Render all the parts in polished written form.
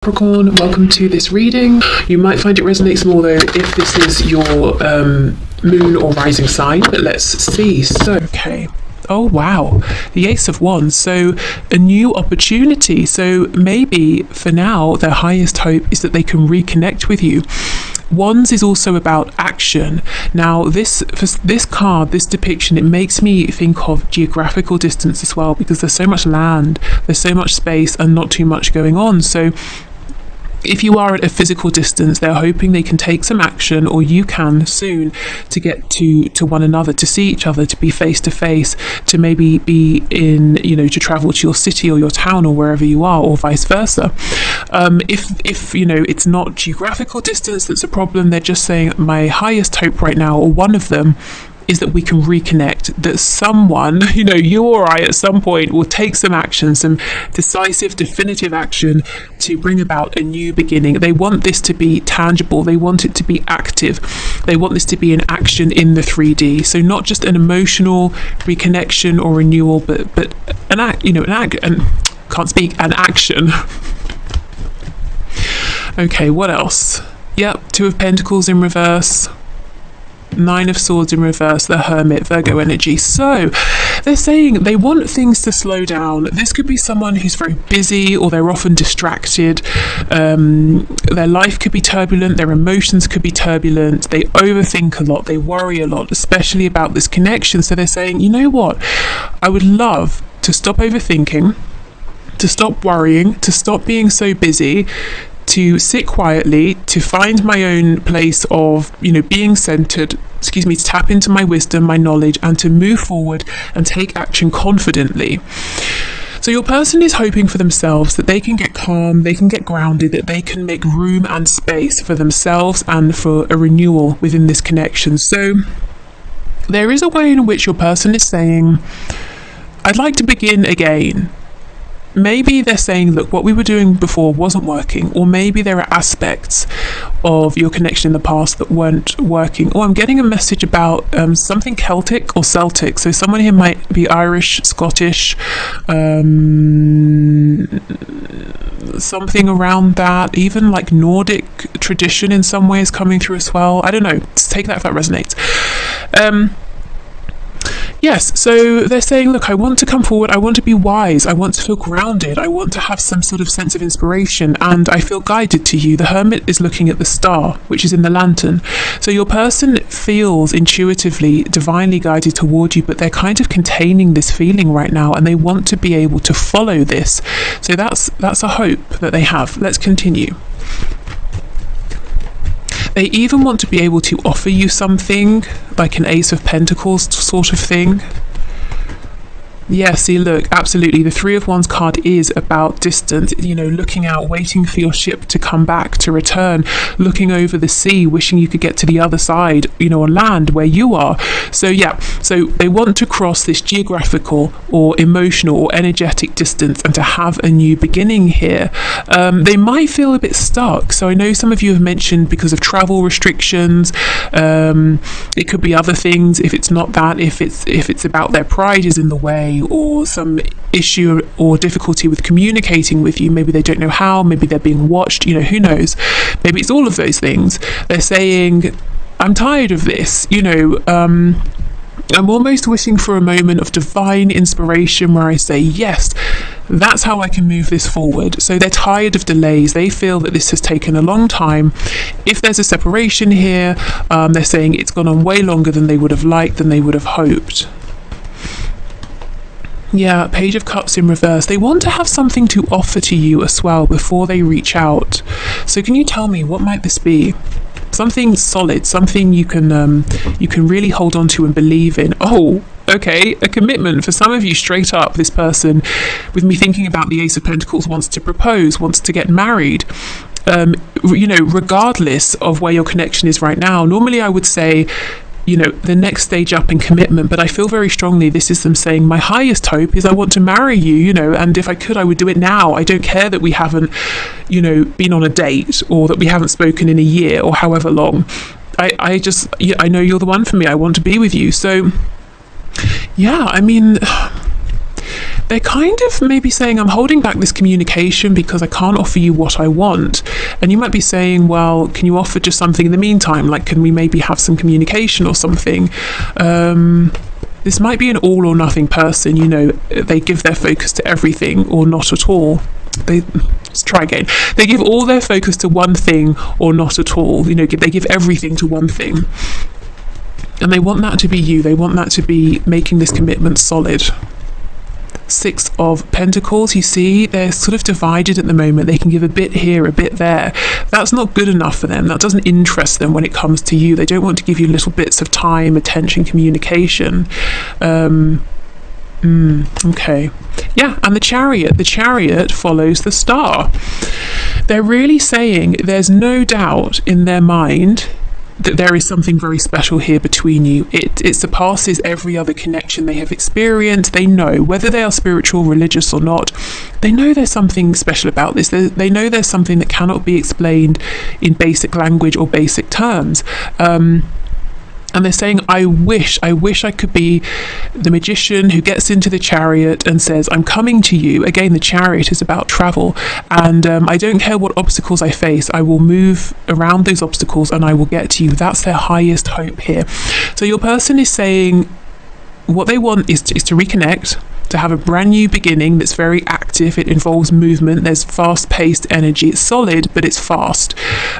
Capricorn, welcome to this reading. You might find it resonates more though if this is your moon or rising sign, but let's see. So, okay. Oh wow, the Ace of Wands. So a new opportunity. So maybe for now their highest hope is that they can reconnect with you. Wands is also about action. Now this card, this depiction, it makes me think of geographical distance as well, because there's so much land, there's so much space and not too much going on. So if you are at a physical distance, they're hoping they can take some action, or you can soon, to get to one another, to see each other, to be face to face, to maybe be in, to travel to your city or your town or wherever you are, or vice versa. If it's not geographical distance that's a problem, they're just saying my highest hope right now, or one of them, is that we can reconnect, that someone, you or I at some point will take some action, some decisive, definitive action to bring about a new beginning. They want this to be tangible. They want it to be active. They want this to be an action in the 3D. So not just an emotional reconnection or renewal, but an action. Okay, what else? Yep, Two of Pentacles in reverse. Nine of Swords in reverse, the Hermit, Virgo energy. So they're saying they want things to slow down. This could be someone who's very busy, or they're often distracted. Their life could be turbulent, their emotions could be turbulent, they overthink a lot, they worry a lot, especially about this connection. So they're saying, you know what, I would love to stop overthinking, to stop worrying, to stop being so busy, to sit quietly, to find my own place of, being centered, to tap into my wisdom, my knowledge, and to move forward and take action confidently. So your person is hoping for themselves that they can get calm, they can get grounded, that they can make room and space for themselves and for a renewal within this connection. So there is a way in which your person is saying, I'd like to begin again. Maybe they're saying, look, what we were doing before wasn't working, or maybe there are aspects of your connection in the past that weren't working. Or I'm getting a message about something Celtic or Celtic. So someone here might be Irish, Scottish, something around that, even like Nordic tradition in some ways coming through as well. I don't know. Just take that if that resonates. Yes, so they're saying, look, I want to come forward, I want to be wise, I want to feel grounded, I want to have some sort of sense of inspiration, and I feel guided to you. The Hermit is looking at the star, which is in the lantern. So your person feels intuitively, divinely guided toward you, but they're kind of containing this feeling right now, and they want to be able to follow this. So that's a hope that they have. Let's continue. They even want to be able to offer you something, like an Ace of Pentacles sort of thing. Yeah, see, look, absolutely. The Three of Wands card is about distance, looking out, waiting for your ship to come back, to return, looking over the sea, wishing you could get to the other side, on land where you are. So yeah, so they want to cross this geographical or emotional or energetic distance and to have a new beginning here. They might feel a bit stuck. So I know some of you have mentioned because of travel restrictions. It could be other things. If it's not that, if it's about their pride is in the way, or some issue or difficulty with communicating with you, maybe they don't know how, maybe they're being watched, who knows, maybe it's all of those things. They're saying, I'm tired of this, I'm almost wishing for a moment of divine inspiration where I say, yes, that's how I can move this forward. So they're tired of delays. They feel that this has taken a long time. If there's a separation here, they're saying it's gone on way longer than they would have liked, than they would have hoped. Yeah, Page of Cups in reverse. They want to have something to offer to you as well before they reach out. So can you tell me, what might this be? Something solid, something you can really hold on to and believe in. Oh, okay, a commitment. For some of you, straight up, this person, with me thinking about the Ace of Pentacles, wants to propose, wants to get married. Regardless of where your connection is right now. Normally I would say, the next stage up in commitment, but I feel very strongly this is them saying, my highest hope is I want to marry you, and if I could, I would do it now. I don't care that we haven't, been on a date, or that we haven't spoken in a year or however long. I know you're the one for me. I want to be with you. So yeah, I mean, they're kind of maybe saying, I'm holding back this communication because I can't offer you what I want. And you might be saying, well, can you offer just something in the meantime? Like, can we maybe have some communication or something? This might be an all or nothing person, you know, they give their focus to everything or not at all. Let's try again. They give all their focus to one thing or not at all. You know, they give everything to one thing. And they want that to be you. They want that to be making this commitment solid. Six of Pentacles, you see, they're sort of divided at the moment. They can give a bit here, a bit there. That's not good enough for them. That doesn't interest them when it comes to you. They don't want to give you little bits of time, attention, communication. Okay. Yeah, and the Chariot follows the Star. They're really saying there's no doubt in their mind that there is something very special here between you. It surpasses every other connection they have experienced. They know, whether they are spiritual, religious or not, they know there's something special about this. They know there's something that cannot be explained in basic language or basic terms. And they're saying, I wish I could be the magician who gets into the Chariot and says, I'm coming to you. Again, the Chariot is about travel. And I don't care what obstacles I face. I will move around those obstacles and I will get to you. That's their highest hope here. So your person is saying what they want is to reconnect, to have a brand new beginning that's very active. It involves movement. There's fast-paced energy. It's solid, but it's fast.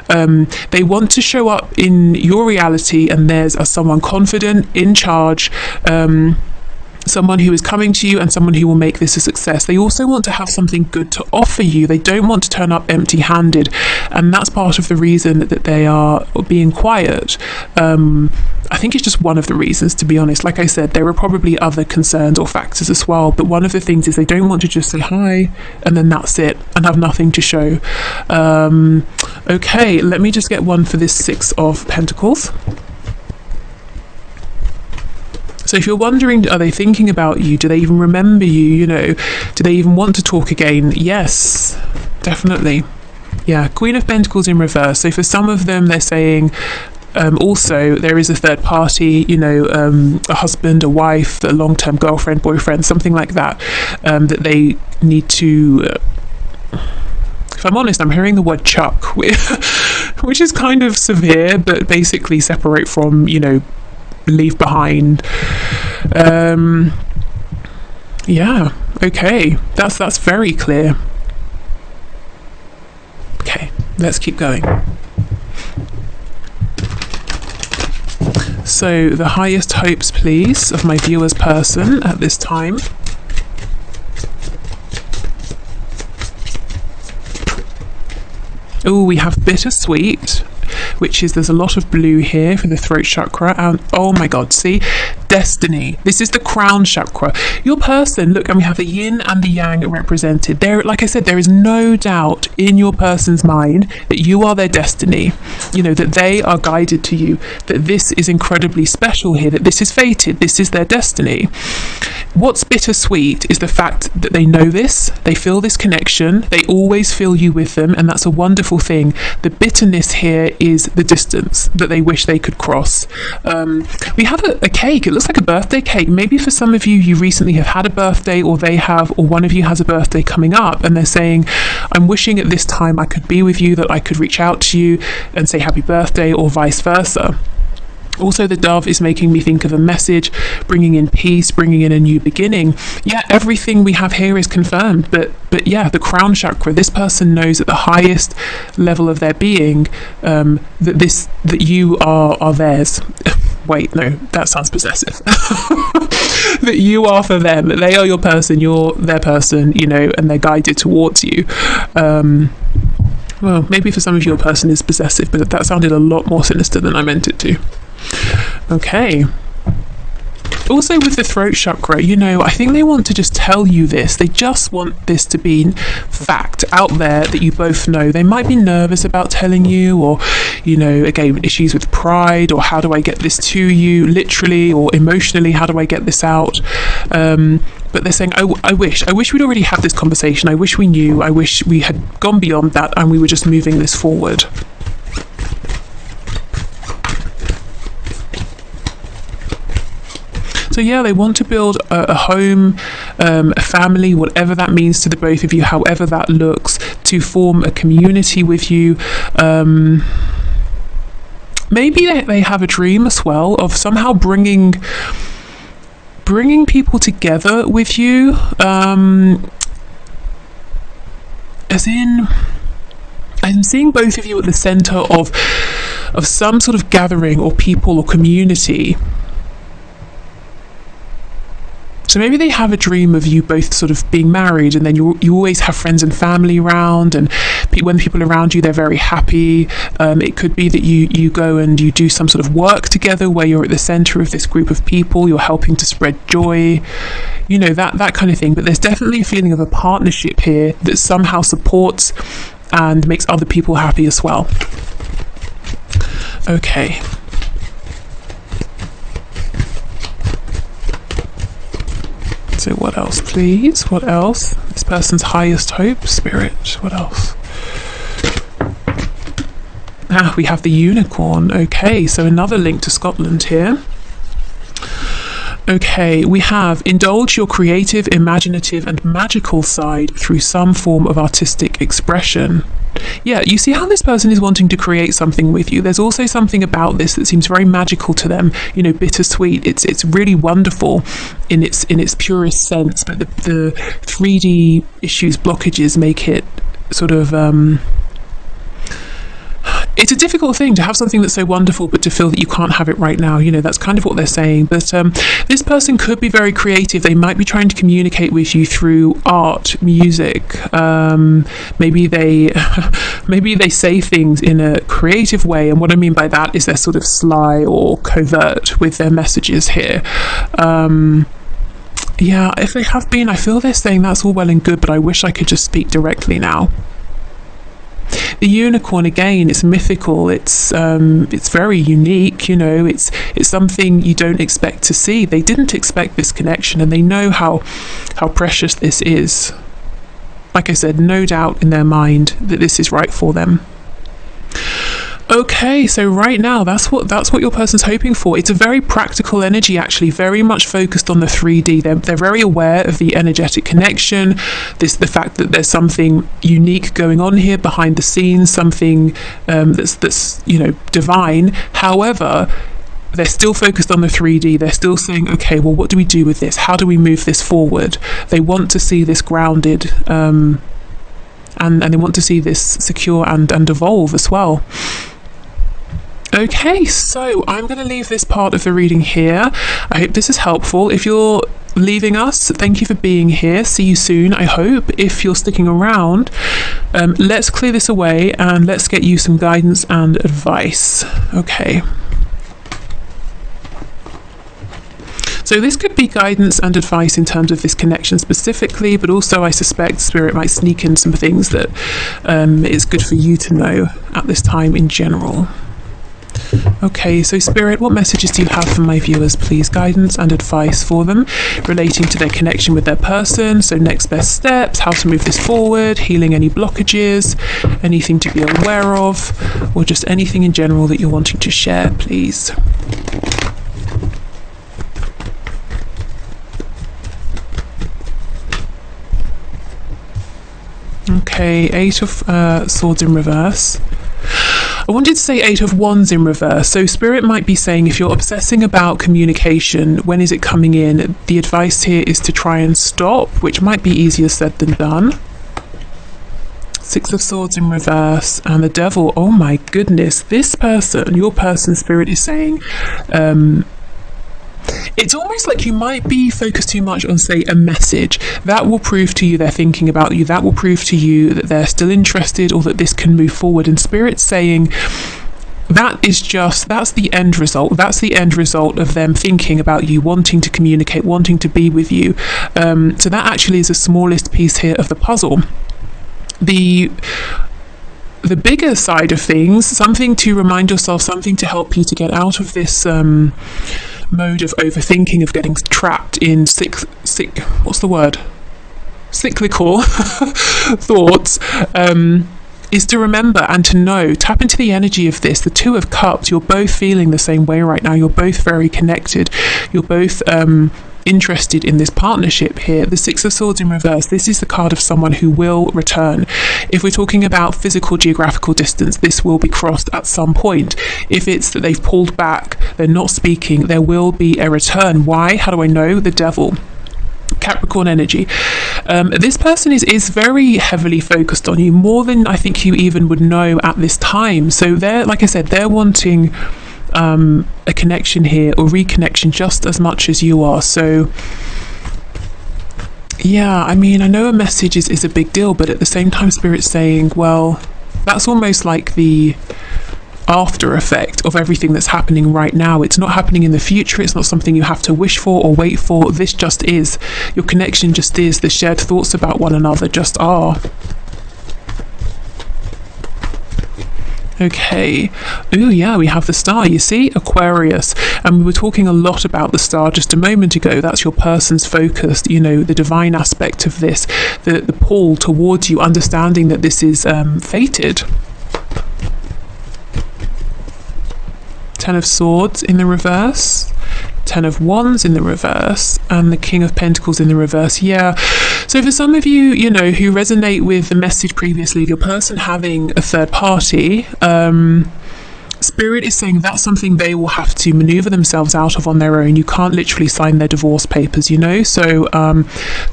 They want to show up in your reality and theirs as someone confident, in charge, someone who is coming to you and someone who will make this a success. They also want to have something good to offer you. They don't want to turn up empty-handed, and that's part of the reason that they are being quiet. I think it's just one of the reasons, to be honest. Like I said, there are probably other concerns or factors as well, but one of the things is they don't want to just say hi and then that's it and have nothing to show. Okay, let me just get one for this Six of Pentacles. So if you're wondering, are they thinking about you? Do they even remember you? You know, do they even want to talk again? Yes, definitely. Yeah, Queen of Pentacles in reverse. So for some of them, they're saying, also there is a third party, you know, a husband, a wife, a long-term girlfriend, boyfriend, something like that, that they need to, if I'm honest, I'm hearing the word chuck, which is kind of severe, but basically separate from, you know, leave behind. Yeah, okay, that's very clear. Okay, let's keep going. So the highest hopes, please, of my viewer's person at this time. Oh, we have bittersweet, which is, there's a lot of blue here for the throat chakra, and oh my god, see, destiny. This is the crown chakra. Your person, look, and we have the yin and the yang represented there. Like I said, there is no doubt in your person's mind that you are their destiny, you know, that they are guided to you, that this is incredibly special here, that this is fated, this is their destiny. What's bittersweet is the fact that they know this, they feel this connection, they always feel you with them, and that's a wonderful thing. The bitterness here is the distance that they wish they could cross. We have a cake. It looks like a birthday cake. Maybe for some of you, you recently have had a birthday, or they have, or one of you has a birthday coming up, and they're saying, I'm wishing at this time I could be with you, that I could reach out to you and say happy birthday, or vice versa. Also, the dove is making me think of a message, bringing in peace, bringing in a new beginning. Yeah, everything we have here is confirmed, but yeah, the crown chakra, this person knows at the highest level of their being, that you are theirs. Wait, no, that sounds possessive. That you are for them, that they are your person, you're their person, you know, and they're guided towards you. Well, maybe for some of you, your person is possessive, but that sounded a lot more sinister than I meant it to. Okay. Also with the throat chakra, you know, I think they want to just tell you this. They just want this to be fact out there that you both know. They might be nervous about telling you, or, you know, again, issues with pride, or how do I get this to you, literally or emotionally, how do I get this out? But they're saying, I wish we'd already had this conversation. I wish we knew. I wish we had gone beyond that and we were just moving this forward. So yeah, they want to build a home, a family, whatever that means to the both of you, however that looks, to form a community with you. Maybe they have a dream as well of somehow bringing people together with you, as in, I'm seeing both of you at the center of some sort of gathering or people or community. So maybe they have a dream of you both sort of being married, and then you always have friends and family around, and when people are around you, they're very happy. It could be that you go and you do some sort of work together where you're at the center of this group of people, you're helping to spread joy, you know, that kind of thing. But there's definitely a feeling of a partnership here that somehow supports and makes other people happy as well. Okay. So what else, please? What else? This person's highest hope, Spirit. What else? We have the unicorn. Okay, so another link to Scotland here. Okay, we have indulge your creative, imaginative and magical side through some form of artistic expression. Yeah, you see how this person is wanting to create something with you. There's also something about this that seems very magical to them, you know, bittersweet. It's really wonderful in its purest sense, but the 3D issues, blockages make it sort of it's a difficult thing to have something that's so wonderful but to feel that you can't have it right now. You know, that's kind of what they're saying. But this person could be very creative. They might be trying to communicate with you through art, music. Maybe they say things in a creative way, and what I mean by that is they're sort of sly or covert with their messages here. Yeah, if they have been, I feel they're saying that's all well and good, but I wish I could just speak directly now. The unicorn, again, it's mythical, it's very unique, you know, it's something you don't expect to see. They didn't expect this connection, and they know how precious this is. Like I said, no doubt in their mind that this is right for them. Okay, so right now, that's what your person's hoping for. It's a very practical energy, actually, very much focused on the 3D. They're very aware of the energetic connection, the fact that there's something unique going on here behind the scenes, something that's you know, divine. However, they're still focused on the 3D. They're still saying, okay, well, what do we do with this? How do we move this forward? They want to see this grounded, and they want to see this secure and evolve as well. Okay, so I'm going to leave this part of the reading here. I hope this is helpful. If you're leaving us, thank you for being here. See you soon, I hope. If you're sticking around, let's clear this away and let's get you some guidance and advice. Okay. So this could be guidance and advice in terms of this connection specifically, but also I suspect Spirit might sneak in some things that is good for you to know at this time in general. Okay, so Spirit, what messages do you have for my viewers, please? Guidance and advice for them relating to their connection with their person. So next best steps, how to move this forward, healing any blockages, anything to be aware of, or just anything in general that you're wanting to share, please. Okay, 8 of Swords in reverse. I wanted to say 8 of Wands in reverse. So Spirit might be saying if you're obsessing about communication, when is it coming in? The advice here is to try and stop, which might be easier said than done. 6 of Swords in reverse and the Devil. Oh my goodness, this person, your person, Spirit is saying, it's almost like you might be focused too much on, say, a message. That will prove to you they're thinking about you. That will prove to you that they're still interested or that this can move forward. And Spirit's saying that's the end result. That's the end result of them thinking about you, wanting to communicate, wanting to be with you. So that actually is the smallest piece here of the puzzle. The bigger side of things, something to remind yourself, something to help you to get out of this mode of overthinking, of getting trapped in cyclical thoughts, is to remember and to know, tap into the energy of this. The Two of Cups, you're both feeling the same way right now. You're both very connected. You're both interested in this partnership here. The Six of Swords in reverse, this is the card of someone who will return. If we're talking about physical geographical distance, this will be crossed at some point. If it's that they've pulled back, they're not speaking, there will be a return. Why? How do I know? The Devil. Capricorn energy. This person is very heavily focused on you, more than I think you even would know at this time. So they're, like I said, they're wanting a connection here, or reconnection, just as much as you are. So yeah, I mean, I know a message is a big deal, but at the same time, Spirit's saying, well, that's almost like the after effect of everything that's happening right now. It's not happening in the future. It's not something you have to wish for or wait for. This just is. Your connection just is. The shared thoughts about one another just are. Okay. Oh yeah, we have the Star, you see, Aquarius. And we were talking a lot about the Star just a moment ago. That's your person's focus, you know, the divine aspect of this, the pull towards you, understanding that this is fated. Ten of Swords in the reverse, Ten of Wands in the reverse, and the King of Pentacles in the reverse. Yeah, so for some of you, you know, who resonate with the message previously of your person having a third party, Spirit is saying that's something they will have to maneuver themselves out of on their own. You can't literally sign their divorce papers, you know, so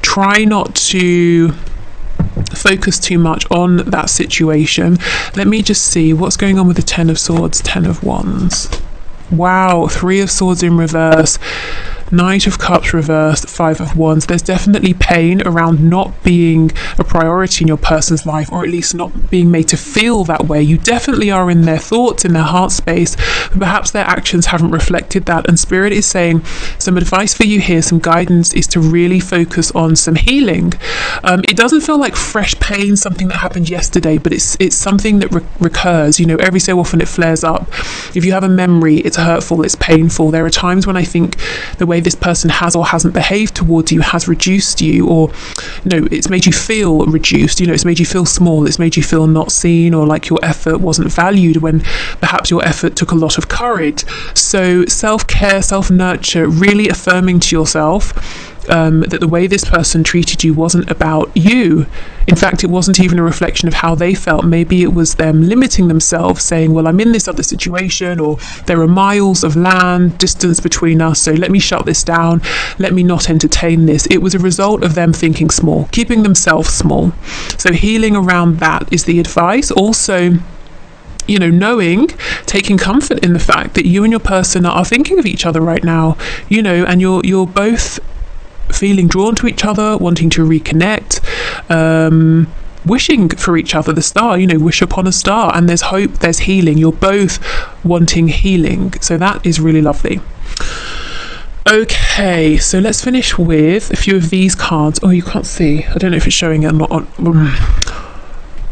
try not to focus too much on that situation. Let me just see what's going on with the Ten of Swords, Ten of Wands. Wow, Three of Swords in reverse, Knight of Cups reversed, Five of Wands. There's definitely pain around not being a priority in your person's life, or at least not being made to feel that way. You definitely are in their thoughts, in their heart space, but perhaps their actions haven't reflected that. And Spirit is saying some advice for you here, some guidance, is to really focus on some healing. It doesn't feel like fresh pain, something that happened yesterday, but it's something that recurs. You know, every so often it flares up. If you have a memory, it's hurtful, it's painful. There are times when I think the way this person has or hasn't behaved towards you has reduced you, or you know, it's made you feel reduced, you know, it's made you feel small, it's made you feel not seen, or like your effort wasn't valued when perhaps your effort took a lot of courage. So self-care, self-nurture, really affirming to yourself that the way this person treated you wasn't about you. In fact, it wasn't even a reflection of how they felt. Maybe it was them limiting themselves, saying, well, I'm in this other situation, or there are miles of land distance between us, so let me shut this down, let me not entertain this. It was a result of them thinking small, keeping themselves small. So healing around that is the advice. Also, you know, knowing, taking comfort in the fact that you and your person are thinking of each other right now, you know, and you're both feeling drawn to each other, wanting to reconnect, wishing for each other. The Star, you know, wish upon a star, and there's hope, there's healing. You're both wanting healing, so that is really lovely. Okay, so let's finish with a few of these cards. Oh, you can't see, I don't know if it's showing or not.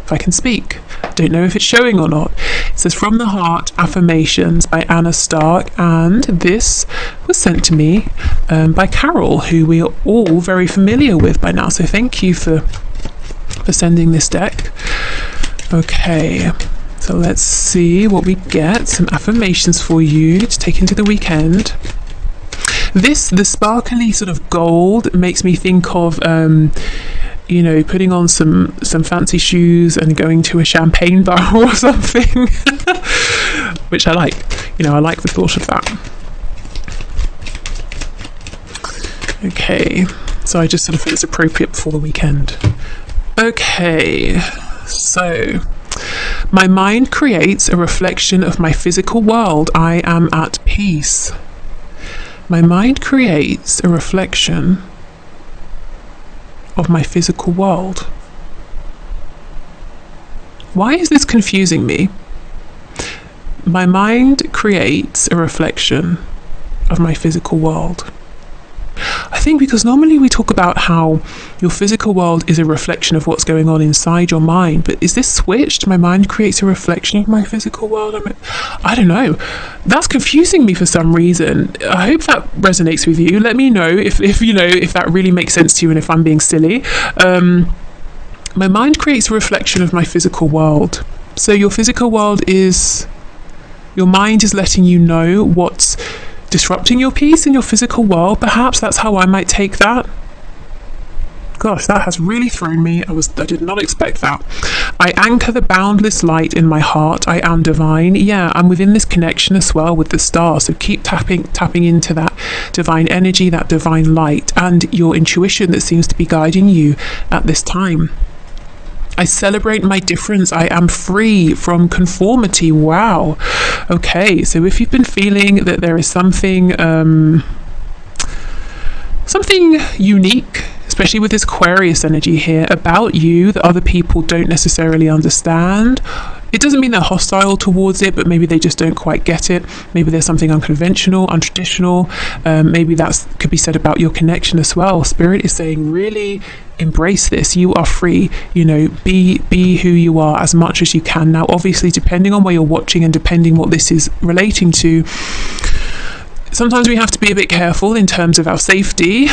If I can speak, I don't know if it's showing or not. It says From the Heart Affirmations by Anna Stark, and this was sent to me by Carol, who we are all very familiar with by now, so thank you for sending this deck. Okay, so let's see what we get. Some affirmations for you to take into the weekend. The sparkly sort of gold makes me think of you know, putting on some fancy shoes and going to a champagne bar or something, which I like. You know, I like the thought of that. Okay, so I just sort of feel it's appropriate before the weekend. Okay, so my mind creates a reflection of my physical world. I am at peace. My mind creates a reflection of my physical world. Why is this confusing me? My mind creates a reflection of my physical world. I think because normally we talk about how your physical world is a reflection of what's going on inside your mind, but is this switched? My mind creates a reflection of my physical world? I don't know. That's confusing me for some reason. I hope that resonates with you. Let me know if you know, if that really makes sense to you and if I'm being silly. My mind creates a reflection of my physical world. So your physical world is, your mind is letting you know what's disrupting your peace in your physical world. Perhaps that's how I might take that. Gosh, that has really thrown me. I did not expect that. I anchor the boundless light in my heart. I am divine. Yeah, I'm within this connection as well with the stars. So keep tapping into that divine energy, that divine light, and your intuition that seems to be guiding you at this time. I celebrate my difference. I am free from conformity. Wow. Okay, so if you've been feeling that there is something unique, especially with this Aquarius energy here, about you that other people don't necessarily understand. It doesn't mean they're hostile towards it, but maybe they just don't quite get it. Maybe there's something unconventional, untraditional. Maybe that could be said about your connection as well. Spirit is saying, really embrace this. You are free. You know, be who you are as much as you can. Now, obviously, depending on where you're watching and depending what this is relating to, sometimes we have to be a bit careful in terms of our safety.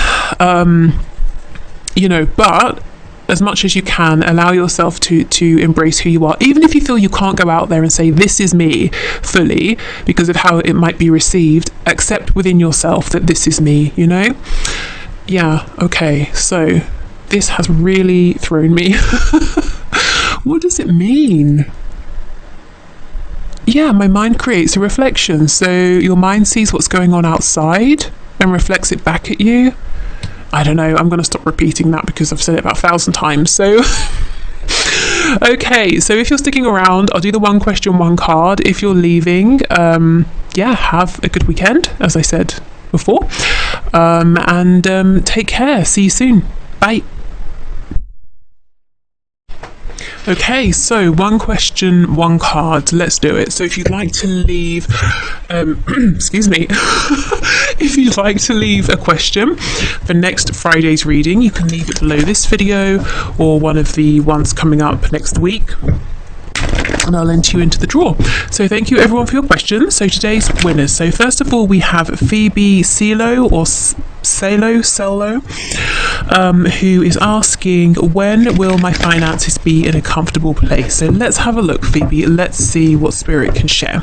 You know, but as much as you can, allow yourself to embrace who you are, even if you feel you can't go out there and say this is me fully because of how it might be received. Accept within yourself that this is me, you know. Yeah, okay, so this has really thrown me. What does it mean? Yeah, my mind creates a reflection. So your mind sees what's going on outside and reflects it back at you. I don't know, I'm going to stop repeating that because I've said it about 1,000 times. So, okay, so if you're sticking around, I'll do the one question, one card. If you're leaving, yeah, have a good weekend, as I said before. And take care. See you soon. Bye. Okay, so one question, one card. Let's do it. So if you'd like to leave, excuse me, if you'd like to leave a question for next Friday's reading, you can leave it below this video or one of the ones coming up next week, and I'll enter you into the draw. So thank you everyone for your questions. So today's winners. So first of all, we have Phoebe Celo or Celo, who is asking, when will my finances be in a comfortable place? So let's have a look, Phoebe. Let's see what Spirit can share.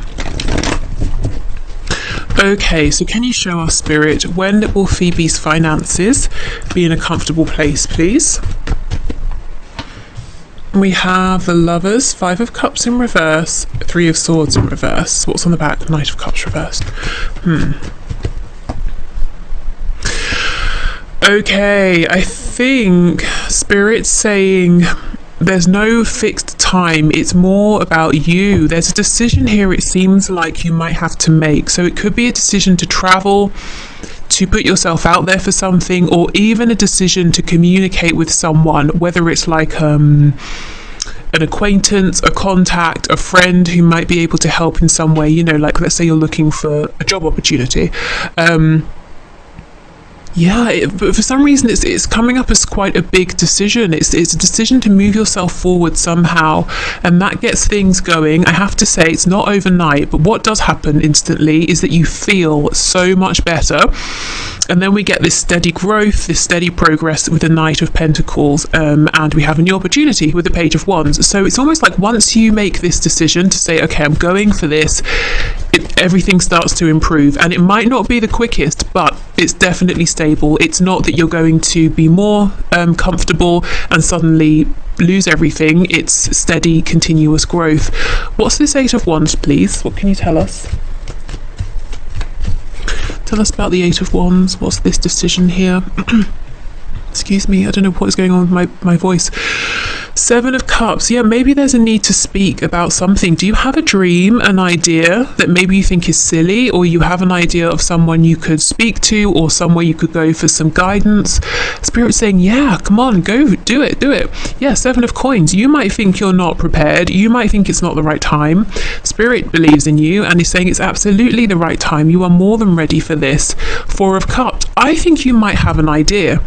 Okay, so can you show us, Spirit, when will Phoebe's finances be in a comfortable place, please? We have the Lovers, 5 of Cups in reverse, 3 of Swords in reverse. What's on the back? Knight of Cups reversed. Okay, I think Spirit's saying there's no fixed time. It's more about you. There's a decision here it seems like you might have to make. So it could be a decision to travel, to put yourself out there for something, or even a decision to communicate with someone, whether it's like an acquaintance, a contact, a friend who might be able to help in some way, you know, like let's say you're looking for a job opportunity. Yeah, but for some reason it's coming up as quite a big decision. It's a decision to move yourself forward somehow, and that gets things going. I have to say it's not overnight, but what does happen instantly is that you feel so much better, and then we get this steady growth, this steady progress with the Knight of Pentacles, and we have a new opportunity with the Page of Wands. So it's almost like once you make this decision to say, okay, I'm going for this, everything starts to improve, and it might not be the quickest, but it's definitely stable. It's not that you're going to be more comfortable and suddenly lose everything. It's steady, continuous growth. What's this 8 of Wands, please? What can you tell us? Tell us about the 8 of Wands. What's this decision here? Excuse me, I don't know what is going on with my voice. 7 of Cups. Yeah, maybe there's a need to speak about something. Do you have a dream, an idea that maybe you think is silly, or you have an idea of someone you could speak to or somewhere you could go for some guidance? Spirit's saying, yeah, come on, go, do it. Yeah, 7 of Coins. You might think you're not prepared. You might think it's not the right time. Spirit believes in you and is saying it's absolutely the right time. You are more than ready for this. 4 of Cups. I think you might have an idea.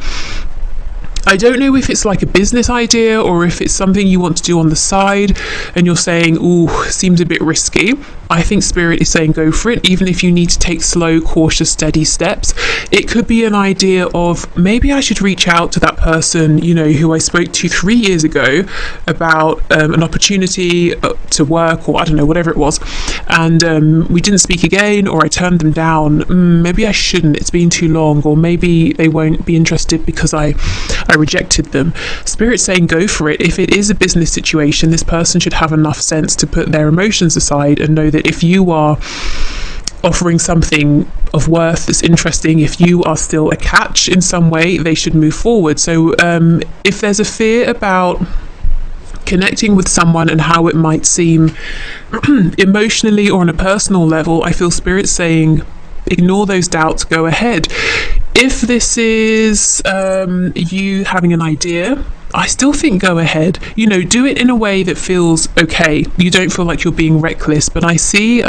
I don't know if it's like a business idea or if it's something you want to do on the side and you're saying, ooh, seems a bit risky. I think Spirit is saying go for it, even if you need to take slow, cautious, steady steps. It could be an idea of maybe I should reach out to that person, you know, who I spoke to 3 years ago about an opportunity to work, or I don't know, whatever it was, and we didn't speak again, or I turned them down. Maybe I shouldn't, it's been too long, or maybe they won't be interested because I rejected them. Spirit's saying go for it. If it is a business situation, this person should have enough sense to put their emotions aside and know that if you are offering something of worth that's interesting, if you are still a catch in some way, they should move forward. So if there's a fear about connecting with someone and how it might seem emotionally or on a personal level, I feel Spirit saying ignore those doubts, go ahead. If this is you having an idea, I still think go ahead. You know, do it in a way that feels okay. You don't feel like you're being reckless, but I see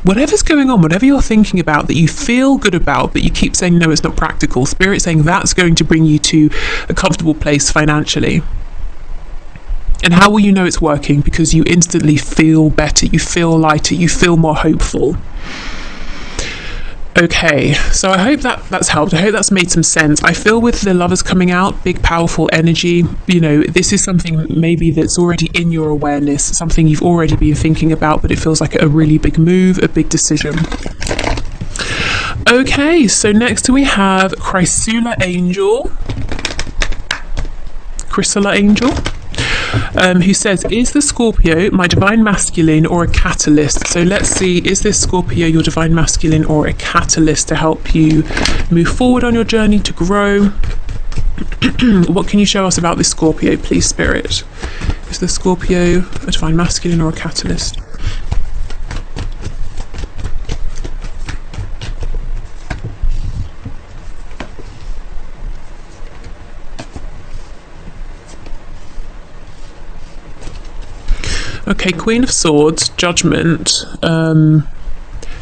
whatever's going on, whatever you're thinking about that you feel good about, but you keep saying no, it's not practical. Spirit saying that's going to bring you to a comfortable place financially. And how will you know it's working? Because you instantly feel better, you feel lighter, you feel more hopeful. Okay, so I hope that's helped. I hope that's made some sense. I feel with the Lovers coming out, big powerful energy, you know, this is something maybe that's already in your awareness, something you've already been thinking about, but it feels like a really big move, a big decision. Okay, so next we have Chrysula Angel, who says, is the Scorpio my divine masculine or a catalyst? So let's see, is this Scorpio your divine masculine or a catalyst to help you move forward on your journey to grow? What can you show us about this Scorpio, please, Spirit? Is the Scorpio a divine masculine or a catalyst? Okay, Queen of Swords, Judgment,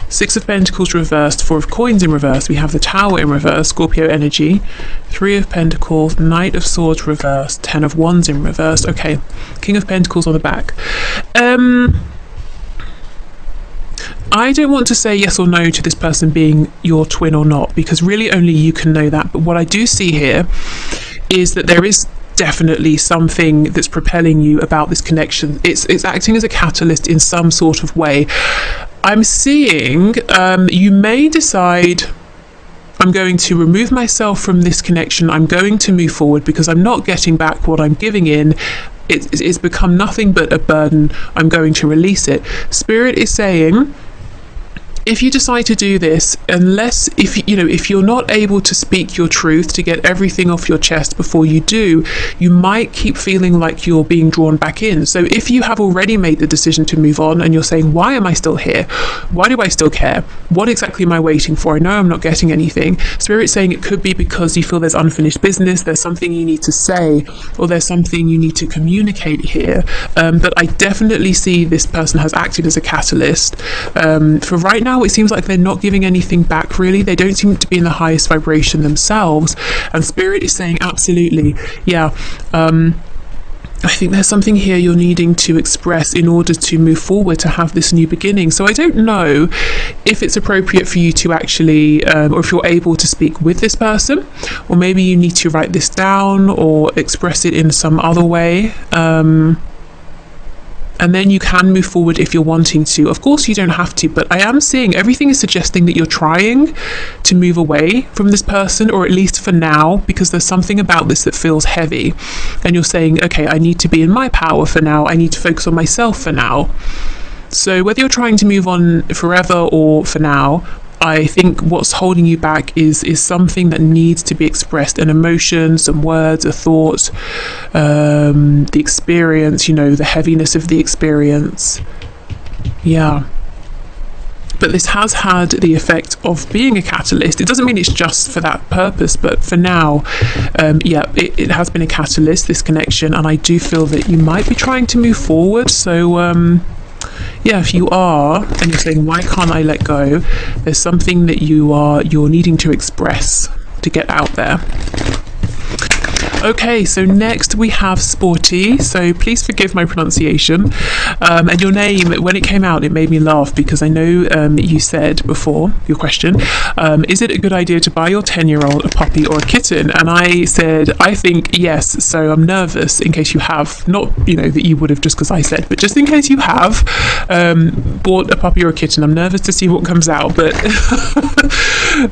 Six of Pentacles reversed, Four of Coins in reverse. We have the Tower in reverse, Scorpio energy, Three of Pentacles, Knight of Swords reversed, Ten of Wands in reverse. Okay, King of Pentacles on the back. I don't want to say yes or no to this person being your twin or not, because really only you can know that. But what I do see here is that there is definitely something that's propelling you about this connection. It's acting as a catalyst in some sort of way. I'm seeing you may decide, I'm going to remove myself from this connection, I'm going to move forward because I'm not getting back what I'm giving in. It's become nothing but a burden. I'm going to release it. Spirit is saying, if you decide to do this, if you're not able to speak your truth, to get everything off your chest before you do, you might keep feeling like you're being drawn back in. So if you have already made the decision to move on and you're saying, why am I still here? Why do I still care? What exactly am I waiting for? I know I'm not getting anything. Spirit's saying it could be because you feel there's unfinished business, there's something you need to say, or there's something you need to communicate here. But I definitely see this person has acted as a catalyst. For right now, it seems like they're not giving anything back, really. They don't seem to be in the highest vibration themselves, and Spirit is saying absolutely, yeah, I think there's something here you're needing to express in order to move forward, to have this new beginning. So I don't know if it's appropriate for you to actually or if you're able to speak with this person, or maybe you need to write this down or express it in some other way, and then you can move forward if you're wanting to. Of course, you don't have to, but I am seeing everything is suggesting that you're trying to move away from this person, or at least for now, because there's something about this that feels heavy. And you're saying, okay, I need to be in my power for now. I need to focus on myself for now. So whether you're trying to move on forever or for now, I think what's holding you back is something that needs to be expressed, an emotion, some words, a thought, the experience, the heaviness of the experience. Yeah. But this has had the effect of being a catalyst. It doesn't mean it's just for that purpose, but for now, it has been a catalyst, this connection, and I do feel that you might be trying to move forward. So, if you are, and you're saying, why can't I let go? There's something that you're needing to express, to get out there. Okay, so next we have Sporty. So please forgive my pronunciation. And your name, when it came out, it made me laugh because I know you said before, your question, is it a good idea to buy your 10-year-old a puppy or a kitten? And I said, I think yes. So I'm nervous in case you have, not, you know, that you would have just because I said, but just in case you have bought a puppy or a kitten. I'm nervous to see what comes out, but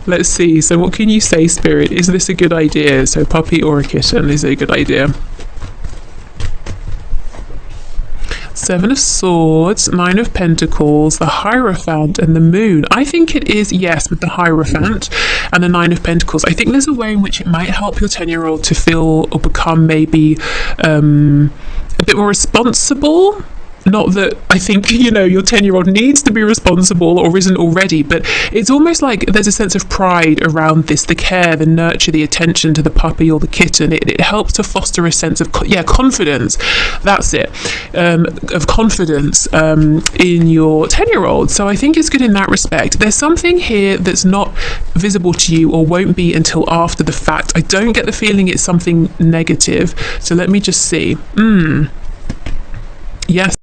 let's see. So what can you say, Spirit? Is this a good idea? So puppy or a kitten, is it a good idea? Seven of Swords, Nine of Pentacles, the Hierophant and the Moon. I think it is, yes, with the Hierophant and the Nine of Pentacles. I think there's a way in which it might help your 10-year-old to feel or become maybe a bit more responsible. Not that I think, you know, your 10-year-old needs to be responsible or isn't already, but it's almost like there's a sense of pride around this, the care, the nurture, the attention to the puppy or the kitten. It helps to foster a sense of, confidence. That's it. Of confidence in your 10-year-old. So I think it's good in that respect. There's something here that's not visible to you or won't be until after the fact. I don't get the feeling it's something negative. So let me just see. Yes.